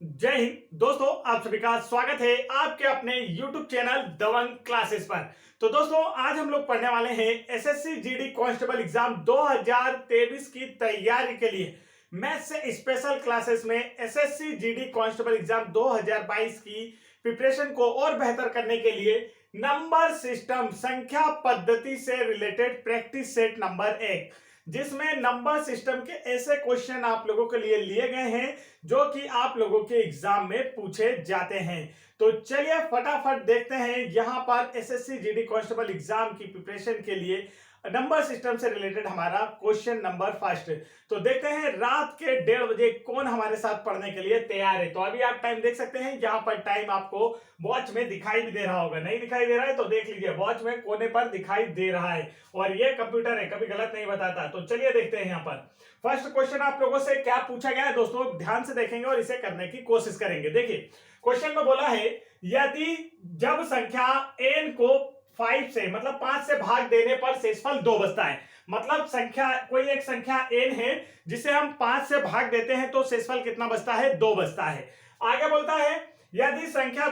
जय हिंद दोस्तों, आप सभी का स्वागत है आपके अपने YouTube चैनल दबंग क्लासेस पर। तो दोस्तों, आज हम लोग पढ़ने वाले हैं एसएससी जीडी कांस्टेबल एग्जाम 2023 की तैयारी के लिए मैथ्स से स्पेशल क्लासेस में एसएससी जीडी कांस्टेबल एग्जाम 2022 की प्रिपरेशन को और बेहतर करने के लिए नंबर सिस्टम संख्या पद्धति से रिलेटेड प्रैक्टिस सेट नंबर 1, जिसमें नंबर सिस्टम के ऐसे क्वेश्चन आप लोगों के लिए लिए गए हैं जो कि आप लोगों के एग्जाम में पूछे जाते हैं। तो चलिए फटाफट देखते हैं यहां पर एसएससी जीडी कांस्टेबल एग्जाम की प्रिपरेशन के लिए नंबर सिस्टम से रिलेटेड हमारा क्वेश्चन नंबर फर्स्ट। तो देखते हैं रात के 1:30 बजे कौन हमारे साथ पढ़ने के लिए तैयार है। तो अभी आप टाइम देख सकते हैं, यहाँ पर टाइम आपको वॉच में दिखाई भी दे रहा होगा। नहीं दिखाई दे रहा है तो देख लीजिए, वॉच में कोने पर दिखाई दे रहा है और ये कंप्यूटर है, कभी गलत नहीं बताता। तो चलिए देखते हैं यहाँ पर फर्स्ट क्वेश्चन आप लोगों से क्या पूछा गया है। दोस्तों ध्यान से देखेंगे और इसे करने की कोशिश करेंगे। देखिए क्वेश्चन में बोला है, यदि जब संख्या n को 5 से मतलब 5 से भाग देने पर शेषफल 2 बचता है। मतलब संख्या कोई एक संख्या n है जिसे हम 5 से भाग देते हैं तो शेषफल कितना बचता है? 2 बचता है। आगे बोलता है, यदि संख्या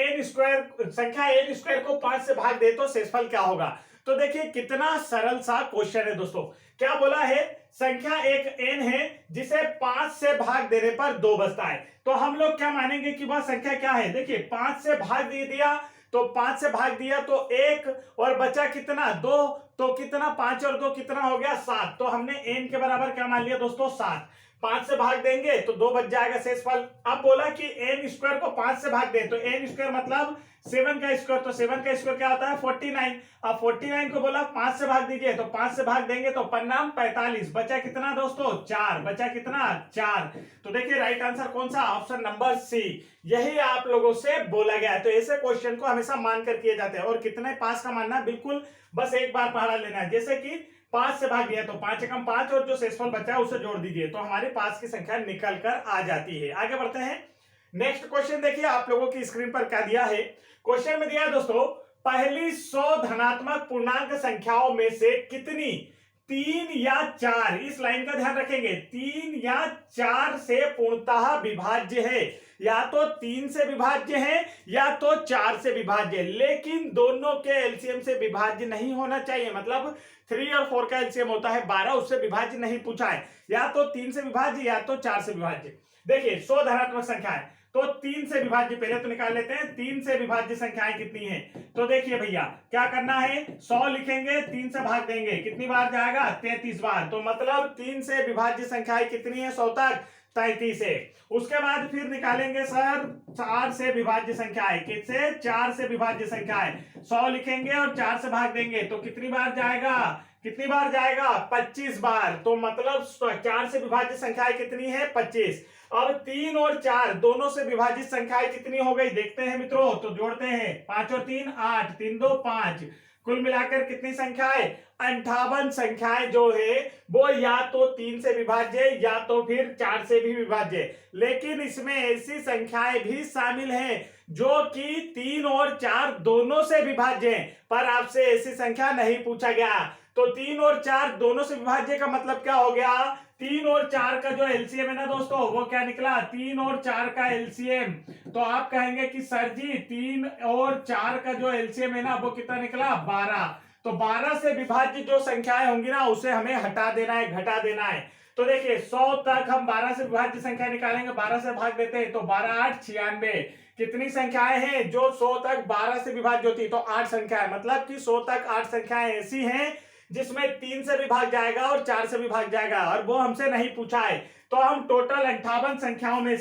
n स्क्वायर को 5 से भाग दे तो शेषफल क्या होगा। तो देखिए कितना सरल सा क्वेश्चन है दोस्तों। क्या बोला है? संख्या एक n है जिसे 5 से भाग देने पर 2 बचता है। तो हम लोग क्या मानेंगे कि वह संख्या क्या है। देखिए 5 से भाग दे दिया तो 5 से भाग दिया तो 1 और बचा कितना? 2। तो कितना? 5 और 2 कितना हो गया? 7। तो हमने n के बराबर क्या मान लिया दोस्तों? 7। 5 से भाग देंगे तो 2 बच जाएगा शेषफल। अब बोला कि n स्क्वायर को 5 से भाग दें तो n स्क्वायर मतलब 7 का स्क्वायर, तो 7 का स्क्वायर क्या होता है? 49। अब 49 को बोला 5 से भाग दीजिए तो 5 से भाग देंगे तो 5 45। बचा कितना दोस्तों? 4। बचा कितना? 4। तो देखिए राइट आंसर कौन सा? Option number C. यही आप लोगों से बोला गया है। तो ऐसे क्वेश्चन को हमेशा मानकर किए जाते हैं। और कितने पास का मानना? बिल्कुल बस एक बार पढ़ा लेना है। जैसे कि 5 से भाग दिया तो 5 एकम 5 और जो शेषफल बचा है उसे जोड़ दीजिए तो हमारे पास की संख्या निकल कर आ जाती है। आगे बढ़ते हैं। नेक्स्ट क्वेश्चन देखिए आप लोगों की स्क्रीन पर क्या दिया है। क्वेश्चन में दिया है दोस्तों, पहली 100 धनात्मक पूर्णांक संख्याओं में से कितनी 3 या 4, इस लाइन का ध्यान रखेंगे, 3 या 4 से पूर्णतः विभाज्य है। या तो 3 से विभाज्य है या तो 4 से विभाज्य, लेकिन दोनों के एलसीएम से विभाज्य नहीं होना चाहिए। मतलब 3 और 4 का एलसीएम होता है 12, उससे विभाज्य नहीं पूछा है। या तो 3 से विभाज्य या तो 4 से विभाज्य। देखिए 100 धनात्मक संख्या है तो 3 से विभाज्य पहले तो निकाल लेते हैं। 3 से विभाज्य संख्याएं कितनी हैं? तो देखिए भैया क्या करना है, 100 लिखेंगे, 3 से भाग देंगे, कितनी बार जाएगा? 33 बार। तो मतलब 3 से विभाज्य संख्याएं कितनी है 100 तक? 33 है। उसके बाद फिर निकालेंगे सर 4 से विभाज्य संख्याएं। किससे? 4 से विभाज्य संख्याएं। 100 लिखेंगे और 4 से भाग देंगे तो कितनी बार जाएगा? कितनी बार जाएगा? 25 बार। तो मतलब 4 से विभाज्य संख्याएं कितनी है? 25। अब 3 और 4 दोनों से विभाजित संख्याएं कितनी हो गई देखते हैं मित्रों। तो जोड़ते हैं, 5 और 3 8, 3 2 5, कुल मिलाकर कितनी संख्याएं? 58 संख्याएं जो है वो या तो 3 से विभाज्य या तो फिर 4 से भी विभाज्य। लेकिन इसमें ऐसी संख्याएं भी शामिल हैं जो कि 3 और 4 दोनों से विभाज्य हैं, पर आपसे ऐसी संख्या नहीं पूछा गया। तो 3 और 4 दोनों से विभाज्य का मतलब क्या हो गया? 3 और 4 का जो एलसीएम है ना दोस्तों, वो क्या निकला? 3 और 4 का एलसीएम। तो आप कहेंगे कि सर जी 3 और 4 का जो एलसीएम है ना वो कितना निकला? 12। तो 12 से विभाज्य जो संख्याएं होंगी ना उसे हमें हटा देना है, घटा देना है। तो देखिए 100 तक हम 12 से विभाज्य संख्या निकालेंगे, 12 से भाग देते हैं तो 12 8 96। कितनी संख्याएं हैं जो 100 तक 12 से विभाज्य होती है? तो 8 संख्याएं। मतलब कि 100 तक 8 संख्याएं ऐसी हैं जिसमें 3 से भी भाग जाएगा और 4 से भी भाग जाएगा, और वो हमसे नहीं पूछा है। तो हम टोटल 58 संख्याओं में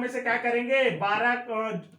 से क्या करेंगे? 12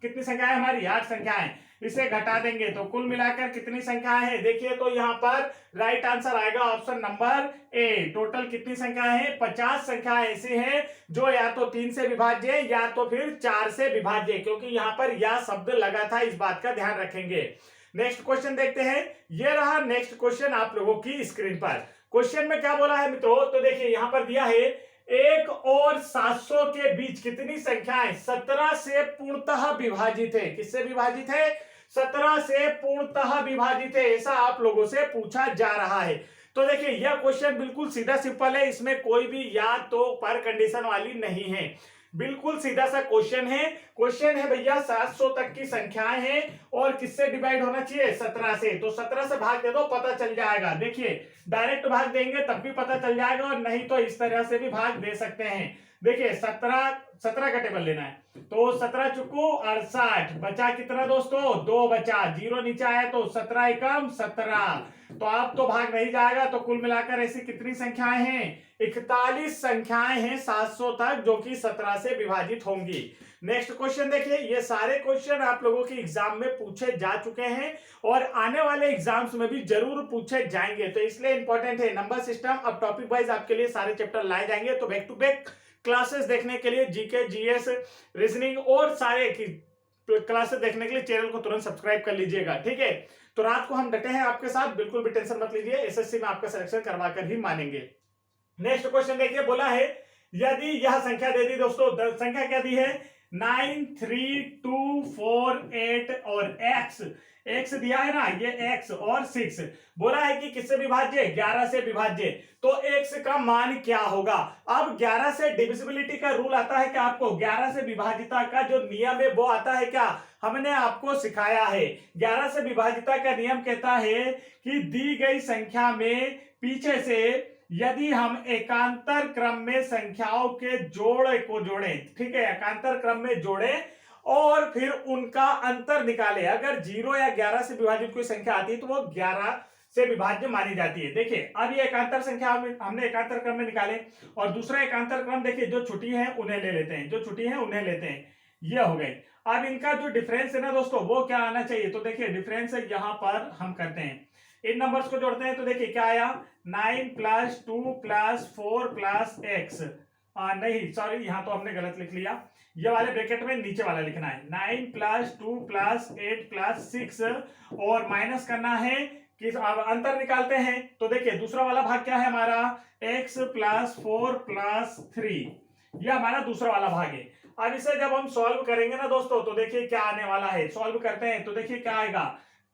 कितनी संख्याएं हमारी? 8 संख्याएं। इसे घटा देंगे तो कुल मिलाकर कितनी संख्याएं हैं? देखिए तो यहाँ पर राइट आंसर आएगा ऑप्शन नंबर ए। टोटल कितनी संख्याएं हैं? 50 संख्याएं ऐसी हैं जो या तो 3 से विभाज्य है या तो फिर 4 से विभाज्य, क्योंकि यहाँ पर या शब्द लगा था, इस बात का ध्यान रखेंगे। नेक्स्ट क्वेश्चन देखते हैं। ये रहा नेक्स्ट क्वेश्चन आप लोगों की स्क्रीन पर। क्वेश्चन में क्या बोला है मित्रों? तो देखिए यहां पर दिया है 1 और 700 के बीच कितनी संख्याएं 17 से पूर्णतः विभाजित है? किससे विभाजित है? 17 से पूर्णतः विभाजित है, ऐसा आप लोगों से पूछा जा रहा है। तो देखिए यह क्वेश्चन बिल्कुल सीधा सिंपल है, इसमें कोई भी या तो पर कंडीशन वाली नहीं है। बिल्कुल सीधा सा क्वेश्चन है। क्वेश्चन है भैया 700 तक की संख्याएं हैं और किससे डिवाइड होना चाहिए? 17 से। तो 17 से भाग दे दो, पता चल जाएगा। देखिए डायरेक्ट भाग देंगे तब भी पता चल जाएगा और नहीं तो इस तरह से भी भाग दे सकते हैं। देखिए 17 का टेबल लेना है तो 17 चुको 68, बचा कितना दोस्तों? 2 बचा, 0 नीचे आया तो 17 एकम 17। तो अब तो भाग नहीं जाएगा। तो कुल मिलाकर ऐसी कितनी संख्याएं हैं? 41 संख्याएं हैं 700 तक जो कि 17 से विभाजित होंगी। नेक्स्ट क्वेश्चन देखिए, ये सारे क्वेश्चन आप लोगों के एग्जाम में पूछे जा चुके हैं और आने वाले एग्जाम्स में भी जरूर पूछे जाएंगे, तो इसलिए इंपॉर्टेंट है। नंबर सिस्टम अब टॉपिक वाइज आपके लिए सारे चैप्टर लाए जाएंगे, तो बैक टू बैक क्लासेस देखने के लिए जीके, जीएस, रीजनिंग और सारे क्लासेस देखने के लिए चैनल को तुरंत सब्सक्राइब कर लीजिएगा, ठीक है। तो रात को हम डटे हैं आपके साथ, बिल्कुल भी टेंशन मत लीजिए, एसएससी में आपका सिलेक्शन करवा कर ही मानेंगे। नेक्स्ट क्वेश्चन देखिए, बोला है यदि यह संख्या दे दी दोस्तों, संख्या क्या दी है? 9, 3, 2, 4, 8 और x दिया है ना, ये x और 6 बोला है कि किससे विभाज्य? 11 से विभाज्य। तो x का मान क्या होगा? अब 11 से डिविजिबिलिटी का रूल आता है क्या आपको? 11 से विभाजिता का जो नियम है वो आता है क्या? हमने आपको सिखाया है। 11 से विभाजिता का नियम कहता है कि दी गई संख्या में पीछे से यदि हम एकांतर क्रम में संख्याओं के जोड़ को जोड़ें, ठीक है, एकांतर क्रम में जोड़ें और फिर उनका अंतर निकालें, अगर 0 या 11 से विभाजित कोई संख्या आती है तो वो 11 से विभाज्य मानी जाती है। देखिए अब ये एकांतर संख्या हमने एकांतर क्रम में निकाले और दूसरा एकांतर क्रम देखिए जो छुट्टी है उन्हें ले लेते हैं, जो छुट्टी है उन्हें लेते हैं, ये हो गई। अब इनका जो डिफरेंस है ना दोस्तों वो क्या आना चाहिए? तो देखिए डिफरेंस यहां पर हम करते हैं, इन नंबर्स को जोड़ते हैं तो देखिए क्या आया? 9 + 2 + 4 + x, नहीं सॉरी यहां तो हमने गलत लिख लिया, ये वाले ब्रैकेट में नीचे वाला लिखना है। 9 + 2 + 8 + 6 और माइनस करना है कि अंतर निकालते हैं। तो देखिए दूसरा वाला भाग क्या है हमारा? x + 4 + 3, यह हमारा दूसरा वाला भाग है। अब इसे जब हम सॉल्व करेंगे ना दोस्तों तो देखिए क्या आने वाला है। सॉल्व करते हैं तो देखिए क्या आएगा?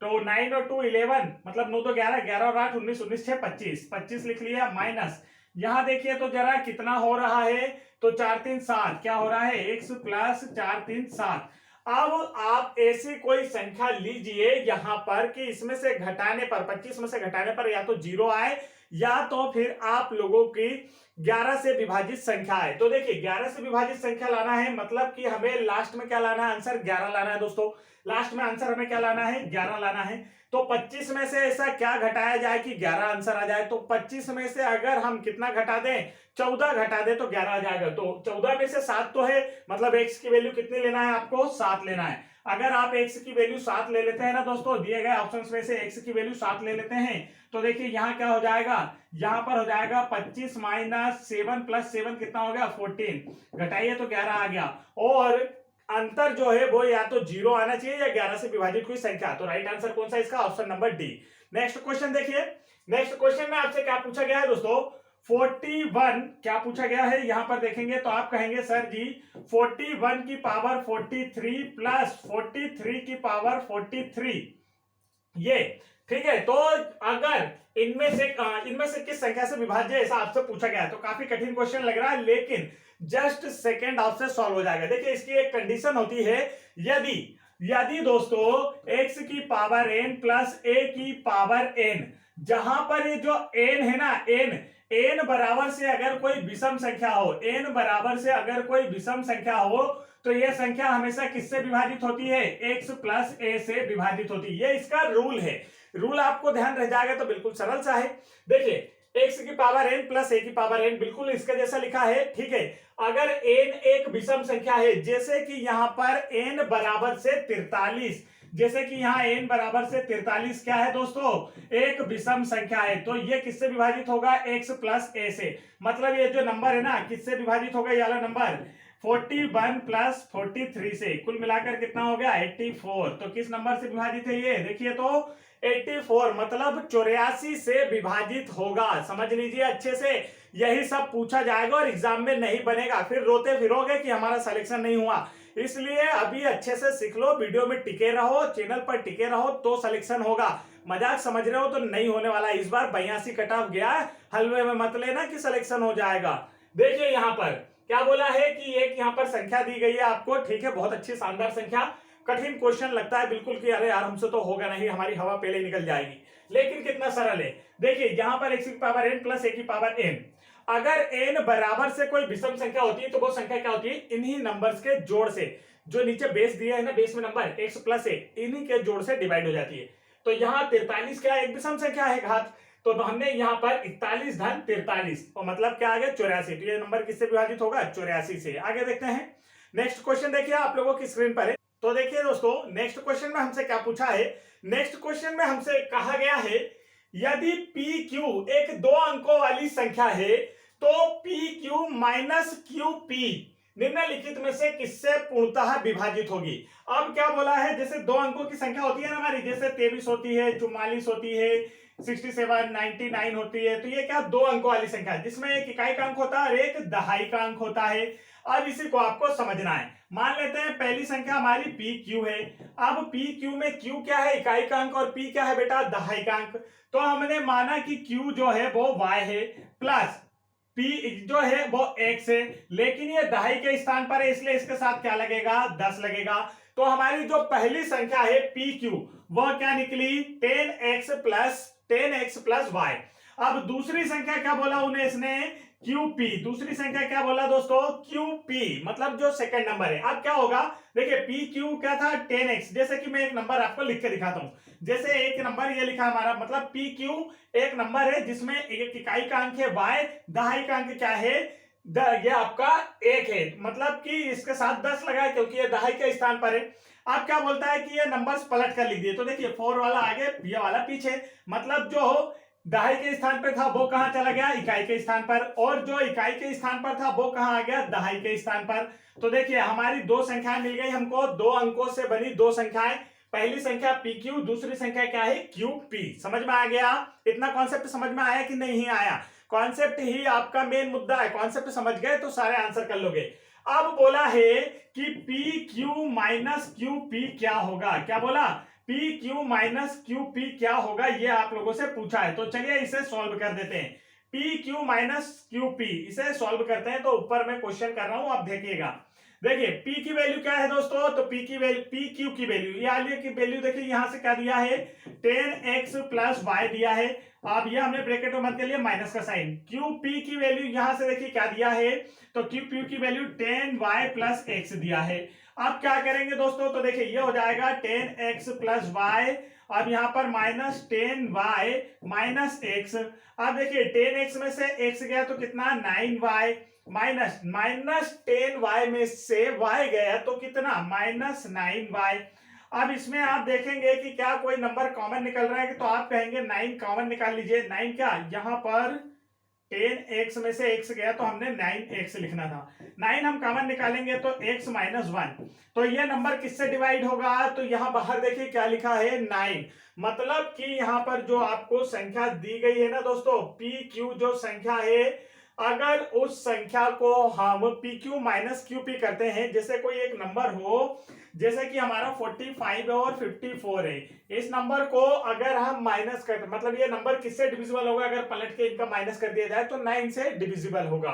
तो 9 और 2 11, मतलब 9 तो 11, 11 और 8 19, 19 6 25, 25 लिख लिया माइनस। यहां देखिए तो जरा कितना हो रहा है? तो 4 3 7, क्या हो रहा है? x + 4 3 7। अब आप ऐसी कोई संख्या लीजिए यहां पर कि इसमें से घटाने पर, 25 में से घटाने पर या तो 0 आए या तो फिर आप लोगों की 11 से विभाजित संख्या है। तो देखिए 11 से विभाजित संख्या लाना है मतलब कि हमें लास्ट में क्या लाना है? आंसर 11 लाना है दोस्तों। लास्ट में आंसर हमें क्या लाना है? 11 लाना है। तो 25 में से ऐसा क्या घटाया जाए कि 11 आंसर आ जाए? तो 25 में से अगर हम कितना घटा दें? 14 घटा दें तो 11 आ जाएगा। तो 14 में से 7 तो है, मतलब x की वैल्यू कितनी लेना है आपको? 7 लेना है। अगर आप x की वैल्यू 7 ले लेते हैं ना दोस्तों, दिए गए ऑप्शंस में से x की वैल्यू 7 ले लेते हैं तो देखिए यहां क्या हो जाएगा? यहां पर हो जाएगा 25 - 7 + 7 कितना हो गया? 14, घटाइए तो 11 आ गया। और अंतर जो है वो या तो 0 आना चाहिए या 11 से विभाजित कोई संख्या। तो राइट आंसर कौन सा इसका? Option number D. Next question देखिए, नेक्स्ट क्वेश्चन में आपसे क्या पूछा गया है दोस्तों? 41 क्या पूछा गया है? यहां पर देखेंगे तो आप कहेंगे सर जी 41 की पावर 43 प्लस 43 की पावर 43, ये ठीक है। तो अगर इनमें से किस संख्या से विभाज्य है, ऐसा आपसे पूछा गया है। तो काफी कठिन क्वेश्चन लग रहा है लेकिन जस्ट सेकेंड हाफ से सॉल्व हो जाएगा। देखिए इसकी एक कंडीशन होती है, यदि दोस्तों x की पावर n प्लस a की पावर n, जहां पर ये जो n है ना, n बराबर से अगर कोई विषम संख्या हो, n बराबर से अगर कोई विषम संख्या हो तो यह संख्या हमेशा किससे विभाजित होती है? x + a से विभाजित होती है। ये इसका रूल है। रूल आपको ध्यान रह जाएगा तो बिल्कुल सरल सा है। देखिए x की पावर n प्लस a की पावर n, बिल्कुल इसके जैसा लिखा है, ठीक है। अगर n एक विषम संख्या है, जैसे कि यहां पर n बराबर से 43, जैसे कि यहाँ n बराबर से 43 क्या है दोस्तों? एक विषम संख्या है, तो ये किससे विभाजित होगा? x + a से। मतलब ये जो नंबर है ना किससे विभाजित होगा? ये वाला नंबर 41 + 43 से। कुल मिलाकर कितना हो गया? 84। तो किस नंबर से विभाजित है ये? देखिए तो 84 मतलब 84 से विभाजित होगा। समझ लीजिए अच्छे से, यही सब पूछा जाएगा और एग्जाम में नहीं बनेगा, फिर रोते फिरोगे कि हमारा सिलेक्शन नहीं हुआ। इसलिए अभी अच्छे से सीख लो, वीडियो में टिके रहो, चैनल पर टिके रहो तो सिलेक्शन होगा। मजाक समझ रहे हो तो नहीं होने वाला। इस बार 82 कट ऑफ गया, हलवे में मत लेना कि सिलेक्शन हो जाएगा। देखिए यहाँ पर क्या बोला है कि एक यहाँ पर संख्या दी गई है आपको, ठीक है, बहुत अच्छी शानदार संख्या। कठिन क्वेश्चन लगता है बिल्कुल कि अरे यार हमसे तो होगा नहीं, हमारी हवा पहले निकल जाएगी, लेकिन कितना सरल है। देखिए यहाँ पर x की पावर n प्लस a की पावर n, अगर n बराबर से कोई विषम संख्या होती है तो वो संख्या क्या होती है, इन्हीं नंबर्स के जोड़ से, जो नीचे बेस दिया है ना, बेस में नंबर x प्लस a, इन्हीं के जोड़ से डिवाइड हो जाती है। तो यहाँ 43 क्या एक विषम संख्या है घात, तो हमने यहाँ पर 41 धन 43, और मतलब क्या आ गया 84। तो ये नंबर किससे विभाजित होगा, 84 से। आगे देखते हैं नेक्स्ट क्वेश्चन, देखिए आप लोगों की स्क्रीन पर है। तो देखिए दोस्तों नेक्स्ट क्वेश्चन में हमसे क्या पूछा है, नेक्स्ट क्वेश्चन में हमसे कहा गया है यदि पी क्यू एक 2 अंकों वाली संख्या है तो P Q minus Q P निम्नलिखित में से किससे पूर्णतः विभाजित होगी। अब क्या बोला है, जैसे 2 अंकों की संख्या होती है ना हमारी, जैसे 23 होती है, 44 होती है, 67, 99 होती है, तो ये क्या 2 अंकों वाली संख्या है जिसमें एक इकाई का अंक होता है और एक दहाई का अंक होता है। अब इसी को आपको समझना है। मान लेते हैं पहली संख्या हमारी पी क्यू है। अब पी क्यू में क्यू क्या है, इकाई का अंक, और पी क्या है बेटा, दहाई का अंक। तो हमने माना कि क्यू जो है वो y है, प्लस पी जो है वो x है, लेकिन ये दहाई के स्थान पर है इसलिए इसके साथ क्या लगेगा, 10 लगेगा। तो हमारी जो पहली संख्या है पी क्यू वह क्या निकली, 10x प्लस y। अब दूसरी संख्या क्या बोला उन्हें इसने, QP। दूसरी संख्या क्या बोला दोस्तों, QP, मतलब जो सेकंड नंबर है। अब क्या होगा, देखिए PQ क्या था 10x, जैसे कि मैं एक नंबर आपको लिख के दिखाता हूं। जैसे एक नंबर ये लिखा हमारा, मतलब PQ एक नंबर है जिसमें एक इकाई का अंक है y, दहाई का अंक क्या है, ये आपका 1 है, मतलब कि इसके साथ 10 लगा क्योंकि ये दहाई के स्थान पर है। अब क्या बोलता है कि ये नंबर्स पलट कर लिख दिए, तो देखिए 4 वाला आगे, ये वाला पीछे, मतलब जो दहाई के स्थान पर था वो कहां चला गया, इकाई के स्थान पर, और जो इकाई के स्थान पर था वो कहां आ गया, दहाई के स्थान पर। तो देखिए हमारी 2 संख्याएं मिल गई हमको, 2 अंकों से बनी 2 संख्याएं। पहली संख्या PQ, दूसरी संख्या क्या है, QP। समझ में आ गया, इतना कॉन्सेप्ट समझ में आया कि नहीं आया, कॉन्सेप्ट ही आपका मेन मुद्दा है, कॉन्सेप्ट समझ गए तो सारे आंसर कर लोगे। अब बोला है कि PQ माइनस QP क्या होगा, क्या बोला, PQ माइनस QP क्या होगा, ये आप लोगों से पूछा है। तो चलिए इसे सॉल्व कर देते हैं। PQ माइनस QP इसे सॉल्व करते हैं। तो ऊपर मैं क्वेश्चन कर रहा हूं, आप देखिएगा। देखिए P की वैल्यू क्या है दोस्तों, तो PQ की वैल्यू, ये आलिया की वैल्यू देखिए यहां से क्या दिया है, 10x प्लस y दिया है। अब ये हमने ब्रैकेट में मत कर लिया माइनस का साइन। QP की वैल्यू यहां से देखिए क्या दिया है, तो QP की वैल्यू 10y प्लस x दिया है। अब क्या करेंगे दोस्तों, तो देखिए ये हो जाएगा 10x प्लस y, अब यहां पर माइनस 10y माइनस x। अब देखिए 10x में से x गया तो कितना, 9y, माइनस 10y में से y गया तो कितना, माइनस 9y। अब इसमें आप देखेंगे कि क्या कोई नंबर कॉमन निकल रहा है, तो आप कहेंगे 9 कॉमन निकाल लीजिए। 9 क्या, यहां पर 10x में से x गया तो हमने 9x लिखना था, 9 हम कॉमन निकालेंगे तो x माइनस 1। तो ये नंबर किससे डिवाइड होगा, तो यहां बाहर देखिए क्या लिखा है, 9। मतलब कि यहां पर जो आपको संख्या दी गई है ना दोस्तों, PQ जो संख्या है, अगर उस संख्या को हम PQ माइनस QP करते हैं, जैसे कोई एक नंबर हो, जैसे कि हमारा 45 है और 54 है, इस नंबर को अगर हम माइनस करते, मतलब ये नंबर किससे डिविजिबल होगा, अगर पलट के इनका माइनस कर दिया जाए तो 9 से डिविजिबल होगा।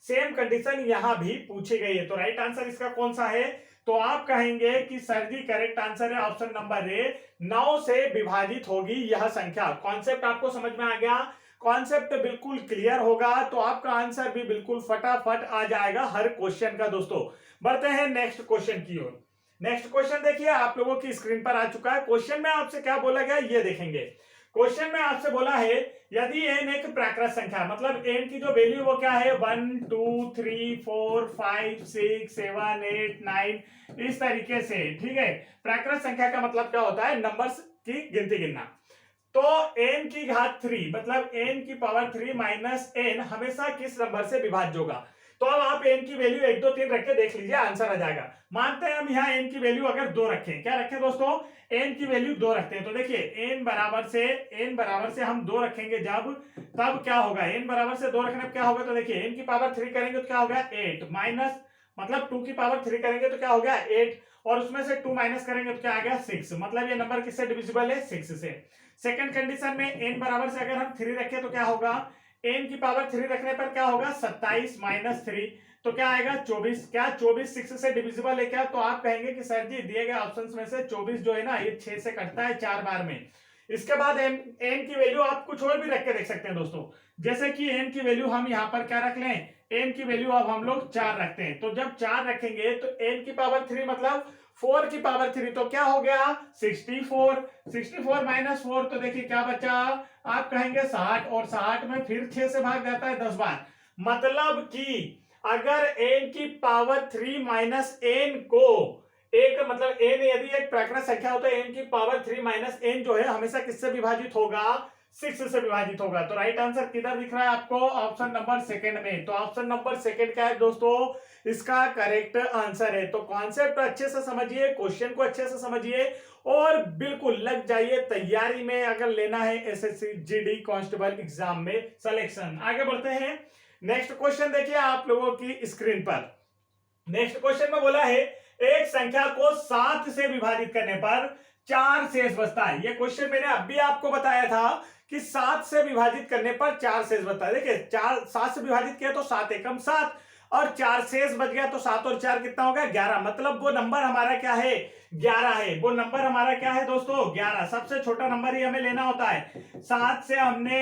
सेम कंडीशन यहां भी पूछी गई है। तो राइट आंसर इसका कौन सा है, तो आप कहेंगे कि सर जी करेक्ट आंसर है ऑप्शन नंबर ए, 9 से विभाजित होगी यह संख्या। कॉन्सेप्ट आपको समझ में आ गया, कॉन्सेप्ट बिल्कुल क्लियर होगा तो आपका आंसर भी बिल्कुल फटाफट आ जाएगा हर क्वेश्चन का। दोस्तों बढ़ते हैं नेक्स्ट क्वेश्चन की ओर। नेक्स्ट क्वेश्चन देखिए आप लोगों की स्क्रीन पर आ चुका है। क्वेश्चन में आपसे क्या बोला गया ये देखेंगे। क्वेश्चन में आपसे बोला है यदि n एक प्राकृत संख्या, मतलब n की जो वैल्यू वो क्या है, 1 2 3 4 5 6 7 8 9 इस तरीके से, ठीक है। प्राकृत संख्या का मतलब क्या होता है, नंबर्स की गिनती गिनना। तो n की घात 3 मतलब n की पावर 3 माइनस n हमेशा किस नंबर से विभाज्य होगा। तो अब आप n की वैल्यू 1 2 3 रख के देख लीजिए, आंसर आ जाएगा। मानते हैं हम यहाँ n की वैल्यू अगर 2 रखें, क्या रखें दोस्तों, n की वैल्यू 2 रखते हैं। तो देखिए n बराबर से हम 2 रखेंगे जब, तब क्या होगा, n बराबर से 2 रखने पर क्या होगा, तो देखिए n की पावर 3 करेंगे तो क्या होगा 8, माइनस मतलब 2 की पावर 3 करेंगे तो क्या हो गया 8, और उसमें से 2 माइनस करेंगे तो क्या आ गया 6। मतलब ये नंबर किससे डिविजिबल है, 6 से। सेकंड कंडीशन में n बराबर से अगर हम 3 रखें तो क्या होगा n की पावर 3 रखने पर क्या होगा 27 माइनस 3, तो क्या आएगा 24। क्या 24 6 से डिविजिबल है क्या? तो आप कहेंगे कि सर जी दिए गए ऑप्शंस में से 24 जो है ना ये 6 से कटता है 4 बार में। इसके बाद n की वैल्यू आप कुछ और भी रख के देख सकते हैं दोस्तों, जैसे कि n की वैल्यू हम यहाँ पर क्या रख लें, n की वैल्यू अब हम लोग 4 रखते हैं। तो जब 4 रखेंगे तो n की पावर 3 मतलब 4 की पावर 3, तो क्या हो गया 64। 64 माइनस 4, तो देखिए क्या बचा, आप कहेंगे 60, और 60 में फिर 6 से भाग जाता है 10 बार। मतलब कि अगर n की पावर 3 माइनस n को एक मतलब n यदि एक प्राकृत संख्या हो तो n की पावर 3 माइनस n जो है हमेशा किससे विभाजित होगा, 6 से विभाजित होगा। तो राइट आंसर किधर दिख रहा है आपको, ऑप्शन नंबर सेकंड में। तो ऑप्शन नंबर सेकंड क्या है दोस्तों, इसका करेक्ट आंसर है। तो कॉन्सेप्ट अच्छे से समझिए, क्वेश्चन को अच्छे से समझिए और बिल्कुल लग जाइए तैयारी में अगर लेना है एसएससी जीडी कांस्टेबल एग्जाम में सिलेक्शन। आगे बढ़ते हैं, नेक्स्ट क्वेश्चन देखिए आप लोगों की स्क्रीन पर। नेक्स्ट क्वेश्चन में बोला है एक संख्या को 7 से विभाजित करने पर 4 शेष बचता है। ये क्वेश्चन मैंने अभी आपको बताया था कि 7 से विभाजित करने पर 4 शेष बचता है। देखिए 7 से विभाजित किया तो 7 एकम 7 और 4 शेष बच गया, तो 7 और 4 कितना हो गया 11। मतलब वो नंबर हमारा क्या है 11 है। वो नंबर हमारा क्या है दोस्तों 11। सबसे छोटा नंबर ही हमें लेना होता है। 7 से हमने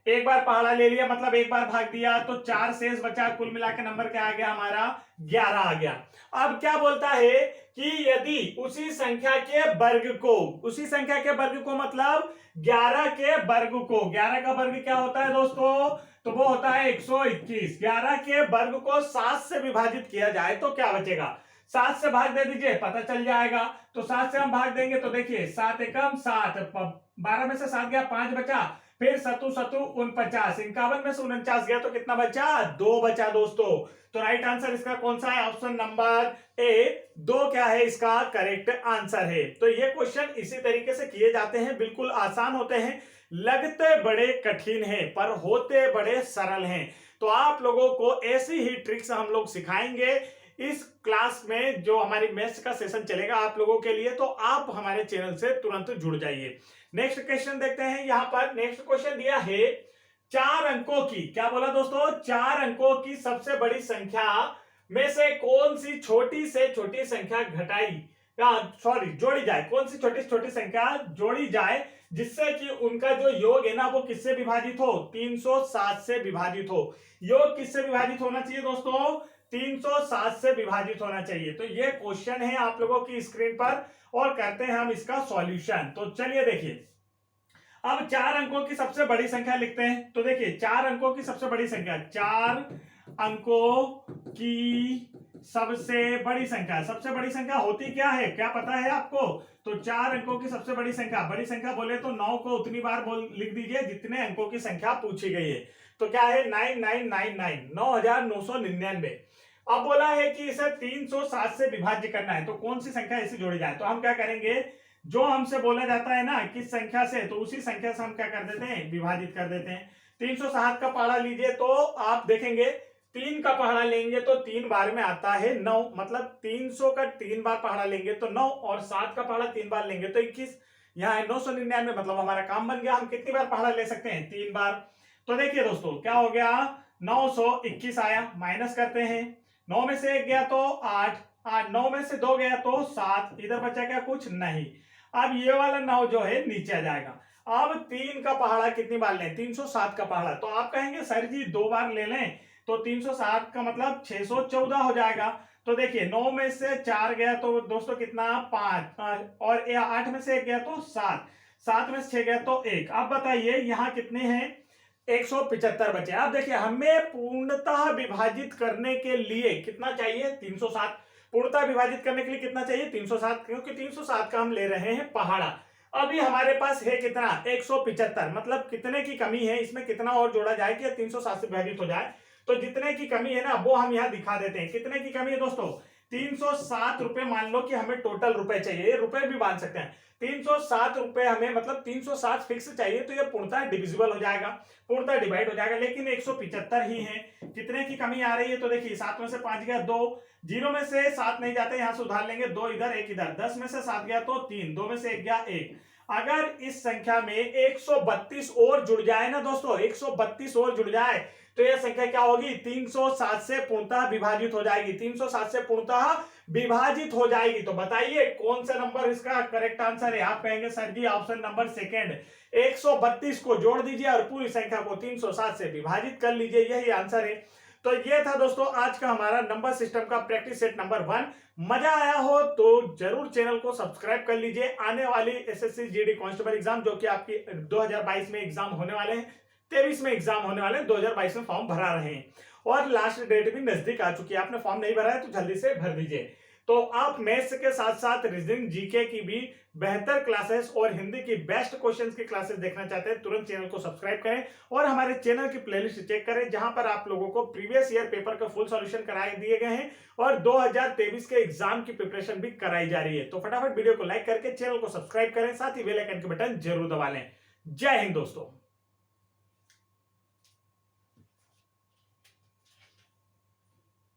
एक बार पहाड़ा ले लिया, मतलब एक बार भाग दिया, तो 4 शेष बचा, कुल मिलाकर नंबर क्या आ गया हमारा 11 आ गया। अब क्या बोलता है कि यदि उसी संख्या के वर्ग को, उसी संख्या के वर्ग को मतलब 11 के वर्ग को, 11 का वर्ग क्या होता है दोस्तों, तो वो होता है 121। 11 के वर्ग को 7 से विभाजित किया जाए तो क्या बचेगा, 7 से भाग दे दीजिए पता चल जाएगा। तो 7 से हम भाग देंगे तो देखिए 7 एकम 7, 12 में से 7 गया 5 बचा, फिर 7 7 49, 51 में से 49 गया तो कितना बचा 2 बचा दोस्तों। तो राइट आंसर इसका कौन सा है, ऑप्शन नंबर ए 2 क्या है इसका करेक्ट आंसर है। तो ये क्वेश्चन इसी तरीके से किए जाते हैं, बिल्कुल आसान होते हैं, लगते बड़े कठिन हैं पर होते बड़े सरल हैं। तो आप लोगों को ऐसी ही ट्रिक्स हम लोग सिखाएंगे इस क्लास में, जो हमारी मैथ्स का सेशन चलेगा आप लोगों के लिए। तो आप हमारे चैनल से तुरंत जुड़ जाइए। नेक्स्ट क्वेश्चन देखते हैं। यहां पर नेक्स्ट क्वेश्चन दिया है 4 अंकों की, क्या बोला दोस्तों, 4 अंकों की सबसे बड़ी संख्या में से कौन सी छोटी से छोटी संख्या घटाई जोड़ी जाए, कौन सी छोटी से छोटी संख्या जोड़ी जाए जिससे कि उनका जो योग है ना वो किससे विभाजित हो, 307 से विभाजित हो। योग किससे विभाजित होना चाहिए दोस्तों, 307 से विभाजित होना चाहिए। तो ये क्वेश्चन है आप लोगों की स्क्रीन पर और करते हैं हम इसका सॉल्यूशन। तो चलिए देखिए, अब 4 अंकों की सबसे बड़ी संख्या लिखते हैं। तो देखिए 4 अंकों की सबसे बड़ी संख्या, 4 अंकों की सबसे बड़ी संख्या, सबसे बड़ी संख्या होती क्या है, क्या पता है आपको? तो 4 अंकों की सबसे बड़ी संख्या बोले तो 9 को उतनी बार लिख दीजिए जितने अंकों की संख्या पूछी गई है। तो क्या है 9999, 9999। अब बोला है कि इसे 307 से विभाज्य करना है, तो कौन सी संख्या ऐसी जोड़ी जाए। तो हम क्या करेंगे, जो हमसे बोला जाता है ना किस संख्या से, तो उसी संख्या से हम क्या कर देते हैं विभाजित कर देते हैं। 307 का पहाड़ा लीजिए तो आप देखेंगे 3 का पहाड़ा लेंगे तो 3 बार में आता है 9, मतलब 300 का 3 बार पहाड़ा लेंगे तो 9, और 7 का पहाड़ा 3 बार लेंगे तो 21। यहाँ है 999, मतलब हमारा काम बन गया। हम कितनी बार पहाड़ा ले सकते हैं, 3 बार। तो देखिए दोस्तों क्या हो गया 921 आया, माइनस करते हैं, 9 में से 1 गया तो 8, 9 में से 2 गया तो 7, इधर बचा क्या कुछ नहीं। अब ये वाला 9 जो है नीचे आ जाएगा। अब 3 का पहाड़ा कितनी बार लें, 307 का पहाड़ा। तो आप कहेंगे सर जी 2 बार ले लें, तो 307 का मतलब 614 हो जाएगा। तो देखिए 9 में से 4 गया तो दोस्तों कितना 5, और 8 में से 1 गया तो 7, 7 में से 6 गया तो 1। अब बताइए यहाँ कितने हैं 175 बचे। अब देखिए हमें पूर्णतः विभाजित करने के लिए कितना चाहिए 307, पूर्णतः विभाजित करने के लिए कितना चाहिए 307, क्योंकि 307 का हम ले रहे हैं पहाड़ा। अभी हमारे पास है कितना 175, मतलब कितने की कमी है, इसमें कितना और जोड़ा जाए कि 307 से विभाजित हो जाए। तो जितने की कमी है ना वो हम यहाँ दिखा देते हैं। कितने की कमी है दोस्तों 307 रुपए, मान लो कि हमें टोटल रुपए चाहिए, रुपए भी मान सकते हैं। 307 रुपए हमें, मतलब 307 फिक्स चाहिए, तो ये पूर्णतः डिविजिबल हो जाएगा, पूर्णतः डिवाइड हो जाएगा, लेकिन 175 ही है। कितने की कमी आ रही है, तो देखिए 7 में से 5 गया 2, 0 में से 7 नहीं जाते, यहां से उधार लेंगे 2 इधर 1 इधर, 10 में से 7 गया तो 3, 2 में से 1 गया 1। अगर इस संख्या में 132 और जुड़ जाए ना दोस्तों, 132 और जुड़ जाए तो यह संख्या क्या होगी, 307 से पूर्णतः विभाजित हो जाएगी, 307 से पूर्णतः विभाजित हो जाएगी। तो बताइए कौन सा नंबर इसका करेक्ट आंसर है। आप कहेंगे सर जी ऑप्शन नंबर सेकंड, 132 को जोड़ दीजिए और पूरी संख्या को 307 से विभाजित कर लीजिए, यही आंसर है। तो ये था दोस्तों आज का हमारा नंबर सिस्टम का प्रैक्टिस सेट नंबर 1। मजा आया हो तो जरूर चैनल को सब्सक्राइब कर लीजिए। आने वाली एसएससी जीडी कांस्टेबल एग्जाम जो कि आपकी 2022 में एग्जाम होने वाले हैं, 23 में एग्जाम होने वाले हैं, 2022 में फॉर्म भरा रहे हैं और लास्ट डेट भी नजदीक आ चुकी है। आपने फॉर्म नहीं भरा है तो जल्दी से भर दीजिए। तो आप मैथ्स के साथ साथ रीजनिंग, जीके की भी बेहतर क्लासेस और हिंदी की बेस्ट क्वेश्चंस की क्लासेस देखना चाहते हैं, तुरंत चैनल को सब्सक्राइब करें और हमारे चैनल की प्लेलिस्ट चेक करें, जहां पर आप लोगों को प्रीवियस ईयर पेपर का फुल सॉल्यूशन कराए दिए गए हैं और 2023 के एग्जाम की प्रिपरेशन भी कराई जा रही है। तो फटाफट वीडियो को लाइक करके चैनल को सब्सक्राइब करें, साथ ही बेल आइकन के बटन जरूर दबा लें। जय हिंद दोस्तों।